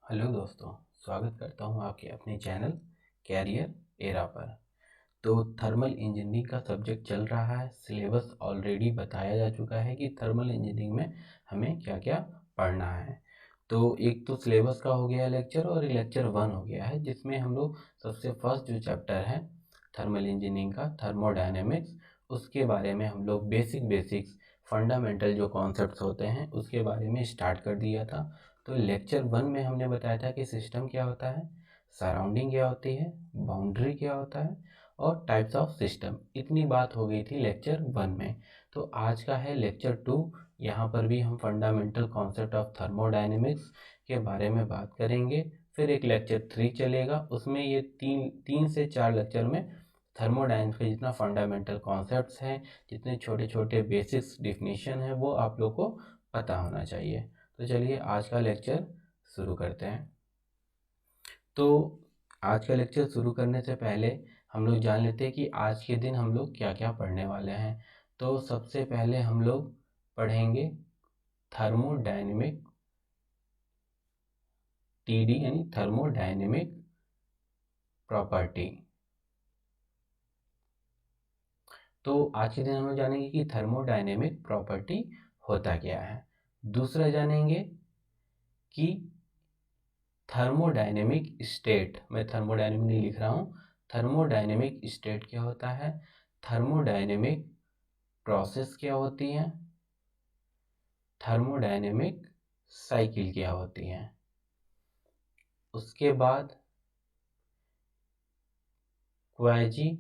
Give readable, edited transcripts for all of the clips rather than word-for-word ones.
Hello दोस्तों, स्वागत करता हूं आपके अपने चैनल कैरियर एरा पर। तो थर्मल इंजीनियरिंग का सब्जेक्ट चल रहा है। सिलेबस ऑलरेडी बताया जा चुका है कि थर्मल इंजीनियरिंग में हमें क्या क्या पढ़ना है। तो एक तो सिलेबस का हो गया लेक्चर और लेक्चर 1 हो गया है, जिसमें हम लोग सबसे फर्स्ट जो चैप्टर है थर्मल इंजीनियरिंग का थर्मोडायनेमिक्स, उसके बारे में हम लोग बेसिक्स फंडामेंटल जो कॉन्सेप्ट्स होते हैं उसके बारे में स्टार्ट कर दिया था। तो लेक्चर 1 में हमने बताया था कि सिस्टम क्या होता है, सराउंडिंग क्या होती है, बाउंड्री क्या होता है और टाइप्स ऑफ सिस्टम। इतनी बात हो गई थी लेक्चर 1 में। तो आज का है लेक्चर 2। यहाँ पर भी हम फंडामेंटल कॉन्सेप्ट ऑफ थर्मोडायनेमिक्स के बारे में बात करेंगे। फिर एक लेक्चर 3 चलेगा, उसमें ये तीन से 4 लेक्चर में थर्मोडायनेमिक्स के जितना फंडामेंटल कॉन्सेप्ट्स हैं, जितने छोटे छोटे बेसिक्स डिफिनीशन है, वो आप लोग को पता होना चाहिए। तो चलिए आज का लेक्चर शुरू करते हैं। तो आज का लेक्चर शुरू करने से पहले हम लोग जान लेते हैं कि आज के दिन हम लोग क्या क्या पढ़ने वाले हैं। तो सबसे पहले हम लोग पढ़ेंगे थर्मोडायनेमिक, टीडी यानी थर्मोडायनेमिक प्रॉपर्टी। तो आज के दिन हम लोग जानेंगे कि थर्मोडायनेमिक प्रॉपर्टी होता क्या है। दूसरा जानेंगे कि थर्मोडायनेमिक स्टेट, मैं थर्मोडायनेमिक नहीं लिख रहा हूँ, थर्मोडायनेमिक स्टेट क्या होता है, थर्मोडायनेमिक प्रोसेस क्या होती है, थर्मोडायनेमिक साइकिल क्या होती है। उसके बाद क्वाजी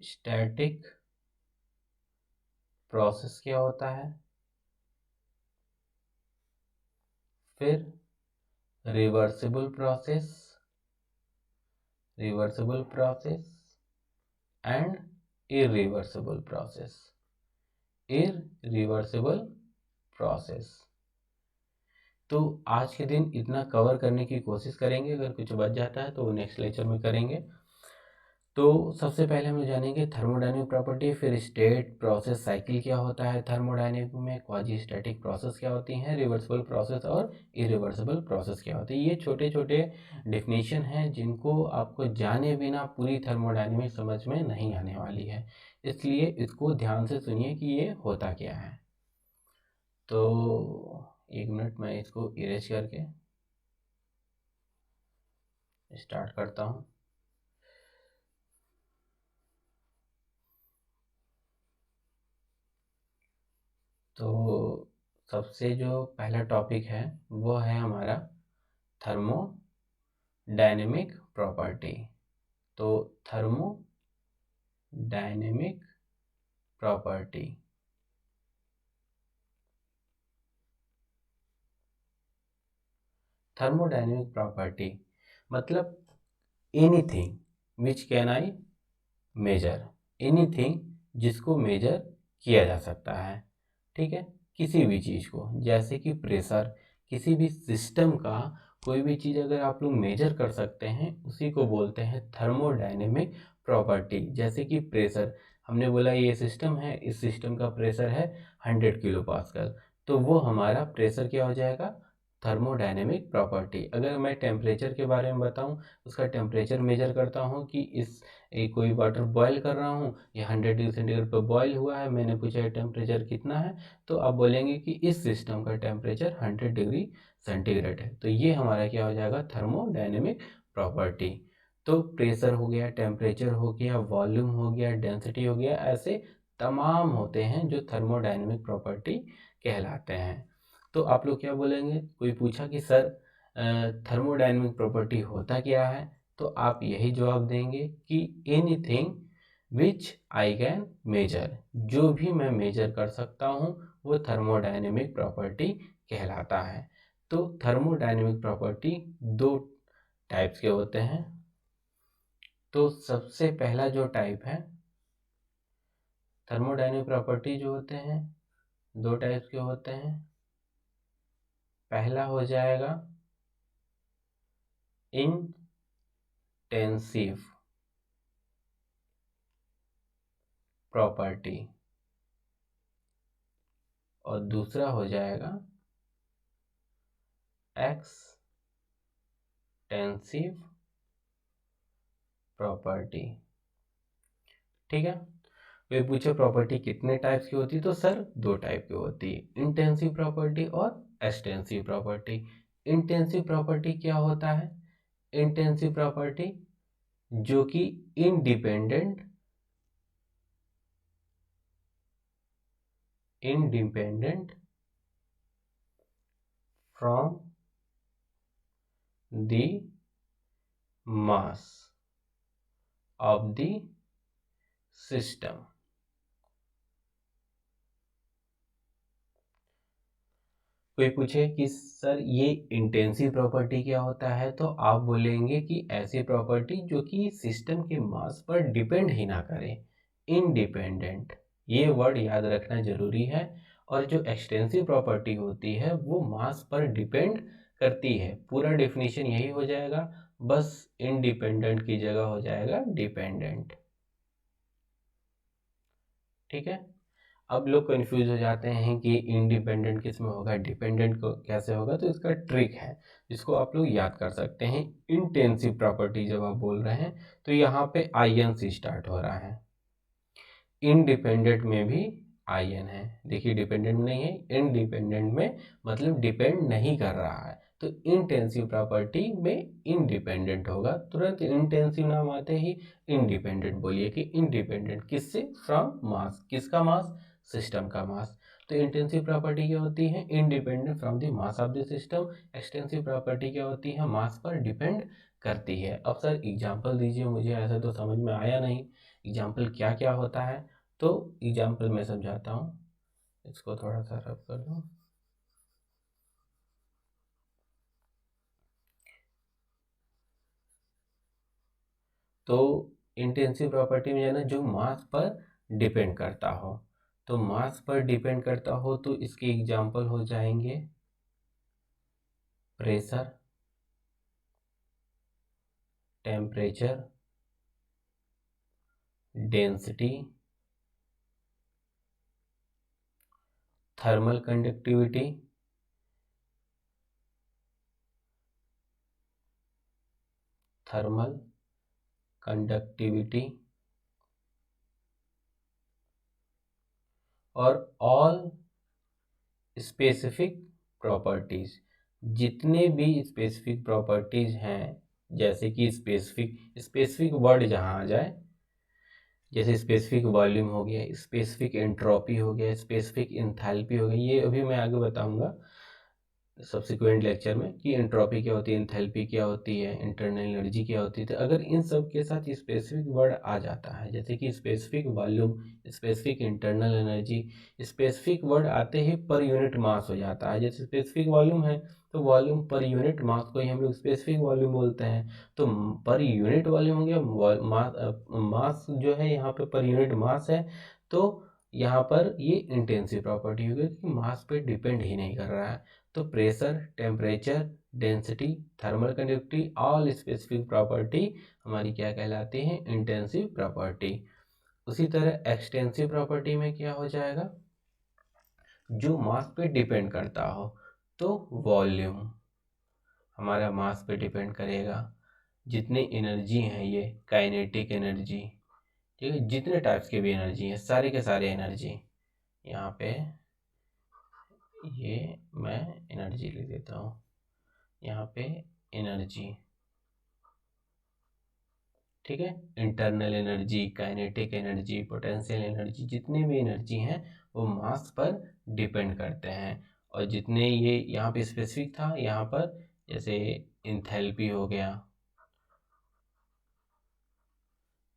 स्टैटिक प्रोसेस क्या होता है। फिर reversible process and irreversible process. तो आज के दिन इतना कवर करने की कोशिश करेंगे, अगर कुछ बच जाता है तो वो नेक्स्ट लेक्चर में करेंगे। तो सबसे पहले हम जानेंगे थर्मोडायनेमिक प्रॉपर्टी, फिर स्टेट, प्रोसेस, साइकिल क्या होता है थर्मोडायनेमिक में, क्वाजी स्टैटिक प्रोसेस क्या होती हैं, रिवर्सिबल प्रोसेस और इरिवर्सिबल प्रोसेस क्या होती है। ये छोटे छोटे डिफिनीशन हैं जिनको आपको जाने बिना पूरी थर्मोडायनेमिक समझ में नहीं आने वाली है, इसलिए इसको ध्यान से सुनिए कि ये होता क्या है। तो एक मिनट, मैं इसको इरेज करके स्टार्ट करता हूँ। तो सबसे जो पहला टॉपिक है वो है हमारा थर्मोडायनेमिक प्रॉपर्टी। तो थर्मोडायनेमिक प्रॉपर्टी, थर्मोडायनेमिक प्रॉपर्टी मतलब anything which can I measure, anything जिसको मेजर किया जा सकता है। ठीक है, किसी भी चीज़ को, जैसे कि प्रेशर, किसी भी सिस्टम का कोई भी चीज़ अगर आप लोग मेजर कर सकते हैं उसी को बोलते हैं थर्मोडायनेमिक प्रॉपर्टी। जैसे कि प्रेशर, हमने बोला ये सिस्टम है, इस सिस्टम का प्रेशर है 100 किलो पास्कल, तो वो हमारा प्रेशर क्या हो जाएगा, थर्मोडायनेमिक प्रॉपर्टी। अगर मैं टेम्परेचर के बारे में बताऊं, उसका टेम्परेचर मेजर करता हूं कि कोई वाटर बॉयल कर रहा हूं, ये 100 डिग्री सेंटीग्रेड पर बॉयल हुआ है, मैंने पूछा है टेम्परेचर कितना है, तो आप बोलेंगे कि इस सिस्टम का टेम्परेचर 100 डिग्री सेंटीग्रेड है। तो ये हमारा क्या हो जाएगा, थर्मोडायनेमिक प्रॉपर्टी। तो प्रेशर हो गया, टेम्परेचर हो गया, वॉल्यूम हो गया, डेंसिटी हो गया, ऐसे तमाम होते हैं जो थर्मोडायनेमिक प्रॉपर्टी कहलाते हैं। तो आप लोग क्या बोलेंगे, कोई पूछा कि सर थर्मोडायनेमिक प्रॉपर्टी होता क्या है, तो आप यही जवाब देंगे कि anything which I can measure, जो भी मैं मेजर कर सकता हूँ वो थर्मोडायनेमिक प्रॉपर्टी कहलाता है। तो थर्मोडायनेमिक प्रॉपर्टी दो टाइप्स के होते हैं। तो सबसे पहला जो टाइप है, थर्मोडायनेमिक प्रॉपर्टी जो होते हैं दो टाइप्स के होते हैं। पहला हो जाएगा इंटेंसिव प्रॉपर्टी और दूसरा हो जाएगा एक्सटेंसिव प्रॉपर्टी। ठीक है, वे पूछे प्रॉपर्टी कितने टाइप्स की होती है, तो सर 2 टाइप की होती है, इंटेंसिव प्रॉपर्टी और एक्सटेंसिव प्रॉपर्टी। इंटेंसिव प्रॉपर्टी क्या होता है? इंटेंसिव प्रॉपर्टी जो कि independent from the mass of the system. कोई पूछे कि सर ये इंटेंसिव प्रॉपर्टी क्या होता है, तो आप बोलेंगे कि ऐसी प्रॉपर्टी जो कि सिस्टम के मास पर डिपेंड ही ना करे, इंडिपेंडेंट, ये वर्ड याद रखना जरूरी है। और जो एक्सटेंसिव प्रॉपर्टी होती है वो मास पर डिपेंड करती है, पूरा डेफिनेशन यही हो जाएगा, बस इंडिपेंडेंट की जगह हो जाएगा डिपेंडेंट। ठीक है, अब लोग कंफ्यूज हो जाते हैं कि इंडिपेंडेंट किस में होगा, डिपेंडेंट को कैसे होगा, तो इसका ट्रिक है जिसको आप लोग याद कर सकते हैं। इंटेंसिव प्रॉपर्टी जब आप बोल रहे हैं तो यहाँ पे आईएन से स्टार्ट हो रहा है, इंडिपेंडेंट में भी आईएन है, देखिए डिपेंडेंट नहीं है, इंडिपेंडेंट में मतलब डिपेंड नहीं कर रहा है, तो इंटेंसिव प्रॉपर्टी में इंडिपेंडेंट होगा। तुरंत इंटेंसिव नाम आते ही इंडिपेंडेंट बोलिए कि इंडिपेंडेंट किससे, फ्रॉम मास, किसका मास, सिस्टम का मास। तो इंटेंसिव प्रॉपर्टी क्या होती है, independent from the mass of the system. Extensive property क्या होती है, मास पर डिपेंड करती है। अब सर एग्जाम्पल दीजिए, मुझे ऐसा तो समझ में आया नहीं, एग्जाम्पल क्या क्या होता है, तो एग्जाम्पल मैं समझाता हूँ, इसको थोड़ा सा रब कर दूँ। तो इंटेंसिव प्रॉपर्टी में ना जो मास पर डिपेंड करता हो, तो मास पर डिपेंड करता हो तो इसके एग्जाम्पल हो जाएंगे pressure, temperature, density, thermal conductivity, और ऑल स्पेसिफिक प्रॉपर्टीज, जितने भी स्पेसिफिक प्रॉपर्टीज हैं, जैसे कि स्पेसिफिक वर्ड जहाँ आ जाए, जैसे स्पेसिफिक वॉल्यूम हो गया, स्पेसिफिक एंट्रोपी हो गया, स्पेसिफिक एंथैल्पी हो गई, ये अभी मैं आगे बताऊंगा सब्सिक्वेंट लेक्चर में कि एंट्रोपी क्या होती है, एंथैल्पी क्या होती है, इंटरनल एनर्जी क्या होती है। तो अगर इन सब के साथ स्पेसिफिक वर्ड आ जाता है, जैसे कि specific volume, specific internal energy, specific word आते ही पर यूनिट मास हो जाता है। जैसे स्पेसिफिक वॉल्यूम है तो वॉल्यूम पर यूनिट मास को ही हम लोग स्पेसिफिक वॉल्यूम बोलते हैं, तो पर यूनिट वॉल्यूम हो गया, मास जो है यहाँ पे पर यूनिट मास है, तो यहाँ पर ये इंटेंसिव प्रॉपर्टी हो गई कि मास पे डिपेंड ही नहीं कर रहा है। तो pressure, temperature, density, thermal conductivity, all specific property हमारी क्या कहलाती है, इंटेंसिव प्रॉपर्टी। उसी तरह एक्सटेंसिव प्रॉपर्टी में क्या हो जाएगा, जो मास पे डिपेंड करता हो, तो वॉल्यूम हमारा मास पे डिपेंड करेगा, जितनी एनर्जी है ये काइनेटिक एनर्जी, ठीक है, जितने टाइप्स की भी एनर्जी है, सारे के सारे एनर्जी, यहाँ पे ये मैं एनर्जी लिख देता हूँ, यहाँ पे एनर्जी, ठीक है, internal energy, kinetic energy, potential energy, जितने भी एनर्जी हैं वो मास पर डिपेंड करते हैं। और जितने ये यहाँ पे स्पेसिफिक था, यहाँ पर जैसे इंथैल्पी हो गया,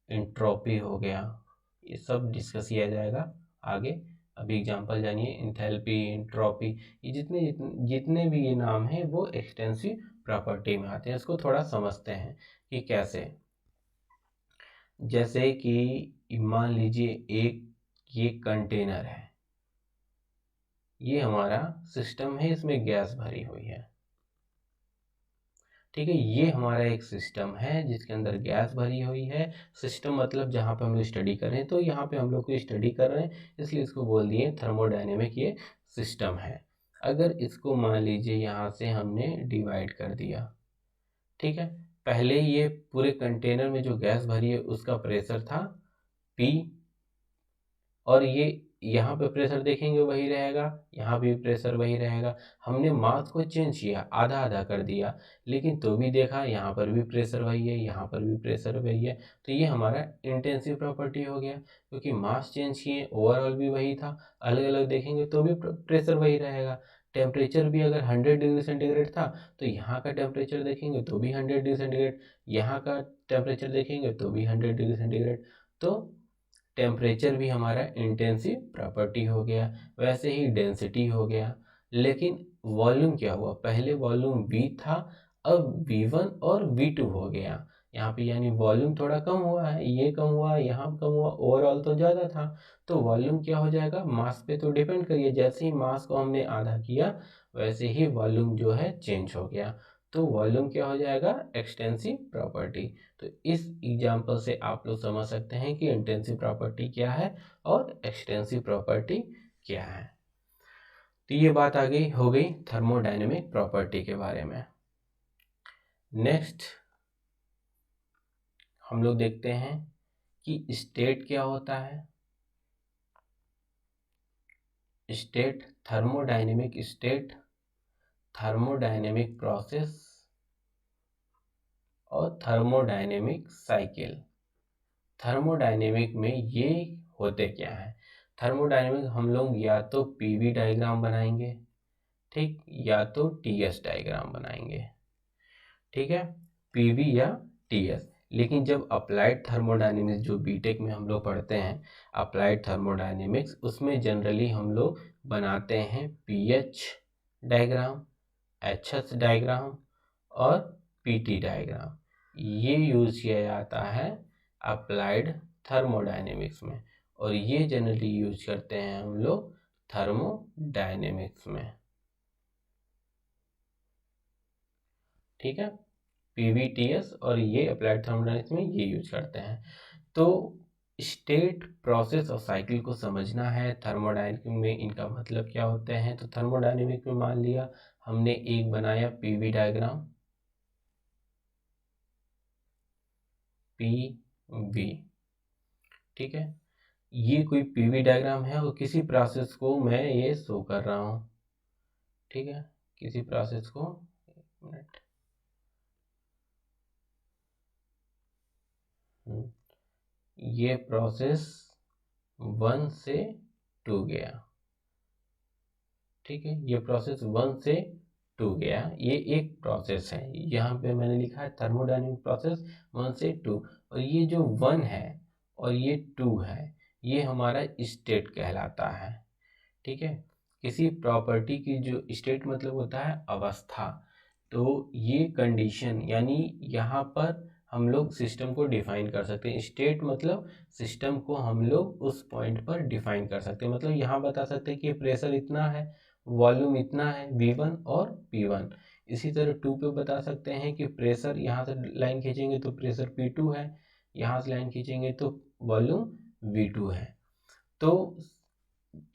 एंट्रोपी हो गया, ये सब डिस्कस किया जाएगा आगे। अभी एग्जांपल जानिए, इंथैल्पी, एंट्रोपी, ये जितने जितने जितने भी ये नाम हैं वो एक्सटेंसिव प्रॉपर्टी में आते हैं। इसको थोड़ा समझते हैं कि कैसे। जैसे कि मान लीजिए एक ये कंटेनर है, ये हमारा सिस्टम है, इसमें गैस भरी हुई है, ठीक है, ये हमारा एक सिस्टम है जिसके अंदर गैस भरी हुई है। सिस्टम मतलब जहाँ पे हम लोग स्टडी कर रहे हैं, तो यहाँ पे हम लोग को स्टडी कर रहे हैं इसलिए इसको बोल दिए थर्मोडायनेमिक ये सिस्टम है। अगर इसको मान लीजिए यहाँ से हमने डिवाइड कर दिया, ठीक है, पहले ये पूरे कंटेनर में जो गैस भरी है उसका प्रेशर था P, और ये यहाँ पे प्रेशर देखेंगे वही रहेगा, यहाँ भी प्रेशर वही रहेगा। हमने मास को चेंज किया, आधा आधा कर दिया, लेकिन तो भी देखा यहाँ पर भी प्रेशर वही है, यहाँ पर भी प्रेशर वही है। तो ये हमारा इंटेंसिव प्रॉपर्टी हो गया, क्योंकि मास चेंज किए, ओवरऑल भी वही था, अलग अलग देखेंगे तो भी प्रेशर वही रहेगा। टेम्परेचर भी अगर 100 डिग्री सेंटीग्रेड था तो यहाँ का टेम्परेचर देखेंगे तो भी 100 डिग्री सेंटीग्रेड, यहाँ का टेम्परेचर देखेंगे तो भी 100 डिग्री सेंटीग्रेड। तो टेम्परेचर भी हमारा इंटेंसिव प्रॉपर्टी हो गया, वैसे ही डेंसिटी हो गया। लेकिन वॉल्यूम क्या हुआ, पहले वॉल्यूम V था, अब V1 और V2 हो गया यहाँ पे, यानी वॉल्यूम थोड़ा कम हुआ है, ये कम हुआ, यहाँ कम हुआ, ओवरऑल तो ज़्यादा था। तो वॉल्यूम क्या हो जाएगा, मास पे तो डिपेंड करिए, जैसे ही मास को हमने आधा किया वैसे ही वॉल्यूम जो है चेंज हो गया। तो वॉल्यूम क्या हो जाएगा, एक्सटेंसिव प्रॉपर्टी। तो इस एग्जाम्पल से आप लोग समझ सकते हैं कि इंटेंसिव प्रॉपर्टी क्या है और एक्सटेंसिव प्रॉपर्टी क्या है। तो ये बात आ गई, हो गई थर्मोडायनेमिक प्रॉपर्टी के बारे में। नेक्स्ट हम लोग देखते हैं कि स्टेट क्या होता है। State, thermodynamic state, thermodynamic process और थर्मोडायनेमिक साइकिल। थर्मोडायनेमिक में ये होते क्या है, थर्मोडायनेमिक हम लोग या तो पीवी डायग्राम बनाएंगे, ठीक, या तो टीएस डायग्राम बनाएंगे, ठीक है, पीवी या टीएस। लेकिन जब अप्लाइड थर्मोडायनेमिक्स जो बीटेक में हम लोग पढ़ते हैं, अप्लाइड थर्मोडायनेमिक्स, उसमें जनरली हम लोग बनाते हैं पीएच डायग्राम, एचएस डायग्राम और पीटी डायग्राम। ये यूज किया जाता है अप्लाइड थर्मोडायनेमिक्स में, और ये जनरली यूज करते हैं हम लोग थर्मोडायनेमिक्स में, ठीक है, पीवीटीएस और ये अप्लाइड थर्मोडायनेमिक्स में ये यूज करते हैं। तो स्टेट, प्रोसेस और साइकिल को समझना है, थर्मोडायनेमिक्स में इनका मतलब क्या होते हैं। तो थर्मोडायनेमिक्स में मान लिया हमने एक बनाया पीवी डायग्राम, पीवी, ठीक है, ये कोई पीवी डायग्राम है और किसी प्रोसेस को मैं ये शो कर रहा हूँ, ठीक है, किसी प्रोसेस को, एक मिनट, ये प्रोसेस 1 से 2 गया, ठीक है, ये प्रोसेस 1 से 2 गया, ये एक प्रोसेस है, यहाँ पे मैंने लिखा है थर्मोडायनेमिक प्रोसेस 1 से 2, और ये जो 1 है और ये 2 है ये हमारा स्टेट कहलाता है, ठीक है। किसी प्रॉपर्टी की जो स्टेट मतलब होता है अवस्था, तो ये कंडीशन, यानी यहाँ पर हम लोग सिस्टम को डिफाइन कर सकते हैं। स्टेट मतलब सिस्टम को हम लोग उस पॉइंट पर डिफाइन कर सकते हैं, मतलब यहाँ बता सकते हैं कि प्रेशर इतना है, वॉल्यूम इतना है, V1 और P1। इसी तरह 2 पे बता सकते हैं कि प्रेशर, यहाँ से लाइन खींचेंगे तो प्रेशर P2 है, यहाँ से लाइन खींचेंगे तो वॉल्यूम V2 है। तो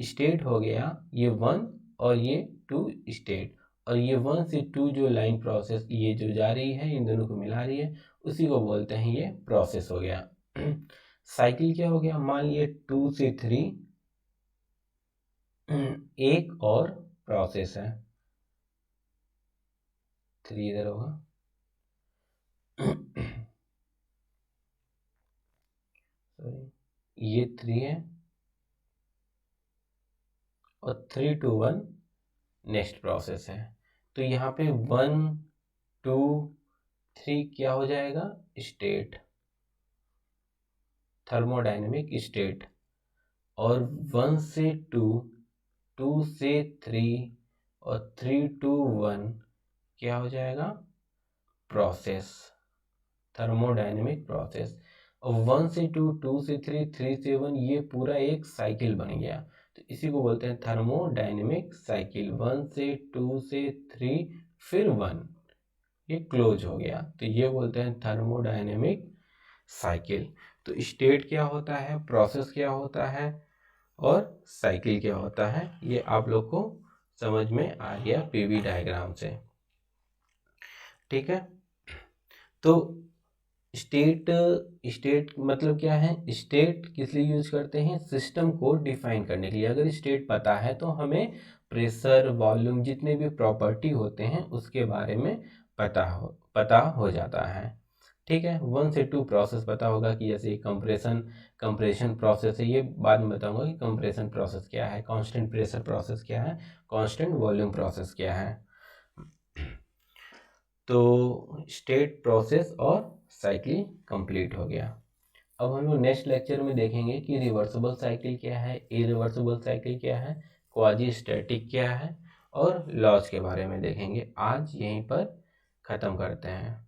स्टेट हो गया ये 1 और ये 2 स्टेट, और ये 1 से 2 जो लाइन प्रोसेस ये जो जा रही है, इन दोनों को मिला रही है, उसी को बोलते हैं ये प्रोसेस हो गया। साइकिल क्या हो गया, मान लिए 2 से 3 एक और प्रोसेस है, 3 इधर होगा, सॉरी, ये 3 है और 3 to 1 नेक्स्ट प्रोसेस है। तो यहाँ पे 1 2 3 क्या हो जाएगा, स्टेट, थर्मोडायनेमिक स्टेट, और 1 से 2, 2 से 3 और 3 to 1 क्या हो जाएगा, प्रोसेस, थर्मोडायनेमिक प्रोसेस। और 1 से 2, 2 से 3, 3 से 1, ये पूरा एक साइकिल बन गया, तो इसी को बोलते हैं थर्मोडायनेमिक साइकिल। 1 से 2 से 3 फिर 1, ये क्लोज हो गया, तो ये बोलते हैं थर्मोडायनेमिक साइकिल। तो स्टेट क्या होता है, प्रोसेस क्या होता है और साइकिल क्या होता है, ये आप लोग को समझ में आ गया पीवी डायग्राम से, ठीक है। तो स्टेट स्टेट मतलब क्या है, स्टेट किस लिए यूज करते हैं, सिस्टम को डिफाइन करने के लिए। अगर स्टेट पता है तो हमें प्रेशर, वॉल्यूम, जितने भी प्रॉपर्टी होते हैं उसके बारे में पता हो जाता है, ठीक है। 1 से 2 प्रोसेस पता होगा कि जैसे कंप्रेशन प्रोसेस है, ये बाद में बताऊंगा कि कंप्रेशन प्रोसेस क्या है, कांस्टेंट प्रेशर प्रोसेस क्या है, कांस्टेंट वॉल्यूम प्रोसेस क्या है। तो स्टेट, प्रोसेस और साइकिल कंप्लीट हो गया। अब हम लोग नेक्स्ट लेक्चर में देखेंगे कि रिवर्सिबल साइकिल क्या है, इरिवर्सिबल साइकिल क्या है, क्वाजी स्टैटिक क्या है, और लॉज के बारे में देखेंगे। आज यहीं पर ख़त्म करते हैं।